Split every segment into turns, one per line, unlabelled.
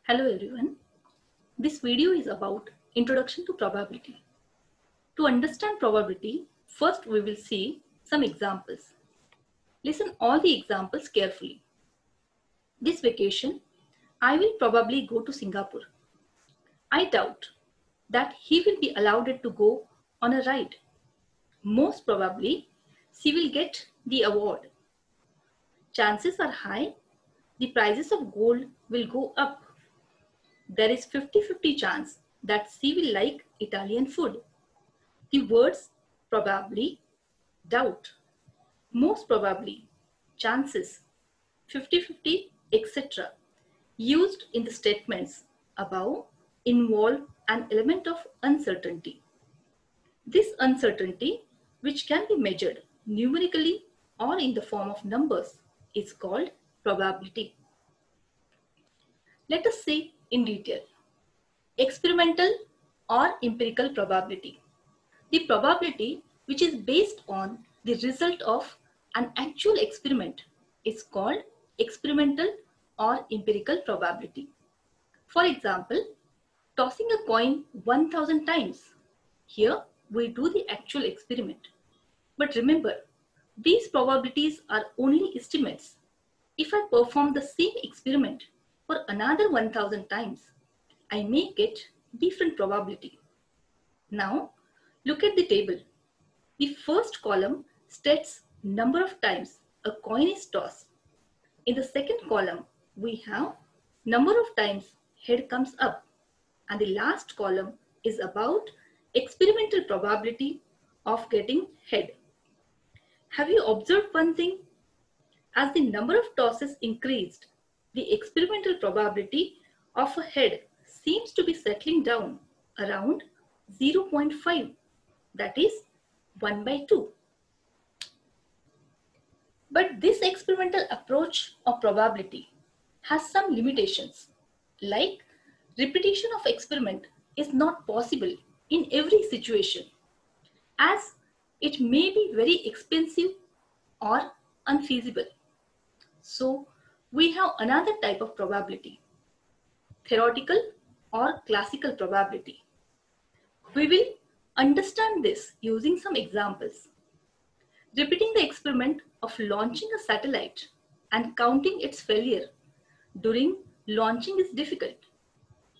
Hello everyone. This video is about Introduction to Probability. To understand probability, first we will see some examples. Listen all the examples carefully. This vacation, I will probably go to Singapore. I doubt that he will be allowed to go on a ride. Most probably, she will get the award. Chances are high the prices of gold will go up. There is 50-50 chance that she will like Italian food. The words probably, doubt, most probably, chances, 50-50, etc. used in the statements above involve an element of uncertainty. This uncertainty, which can be measured numerically or in the form of numbers, is called probability. Let us see in detail. Experimental or empirical probability. The probability which is based on the result of an actual experiment is called experimental or empirical probability. For example, tossing a coin 1000 times. Here we do the actual experiment. But remember, these probabilities are only estimates. If I perform the same experiment for another 1000 times, I may get different probability. Now, look at the table. The first column states number of times a coin is tossed. In the second column, we have number of times head comes up. And the last column is about experimental probability of getting head. Have you observed one thing? As the number of tosses increased, the experimental probability of a head seems to be settling down around 0.5, that is 1/2. But this experimental approach of probability has some limitations, like repetition of experiment is not possible in every situation, as it may be very expensive or unfeasible. So we have another type of probability, theoretical or classical probability. We will understand this using some examples. Repeating the experiment of launching a satellite and counting its failure during launching is difficult.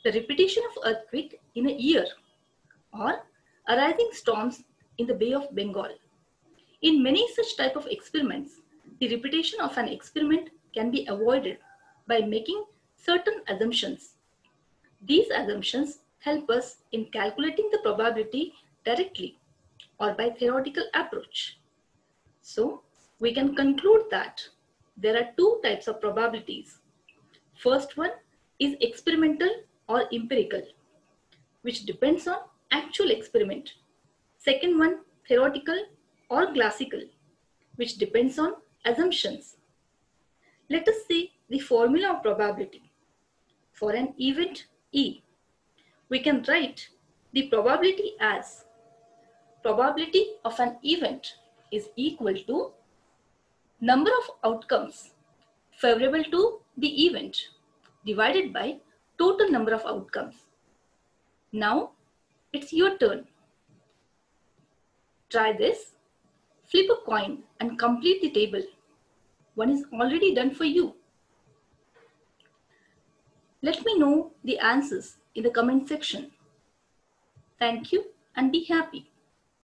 The repetition of earthquake in a year or arising storms in the Bay of Bengal. In many such type of experiments, the repetition of an experiment can be avoided by making certain assumptions. These assumptions help us in calculating the probability directly or by theoretical approach. So, we can conclude that there are two types of probabilities. First one is experimental or empirical, which depends on actual experiment. Second one, theoretical or classical, which depends on assumptions. Let us see the formula of probability. For an event E, we can write the probability as probability of an event is equal to number of outcomes favorable to the event divided by total number of outcomes. Now it's your turn. Try this. Flip a coin and complete the table. One is already done for you. Let me know the answers in the comment section. Thank you and be happy.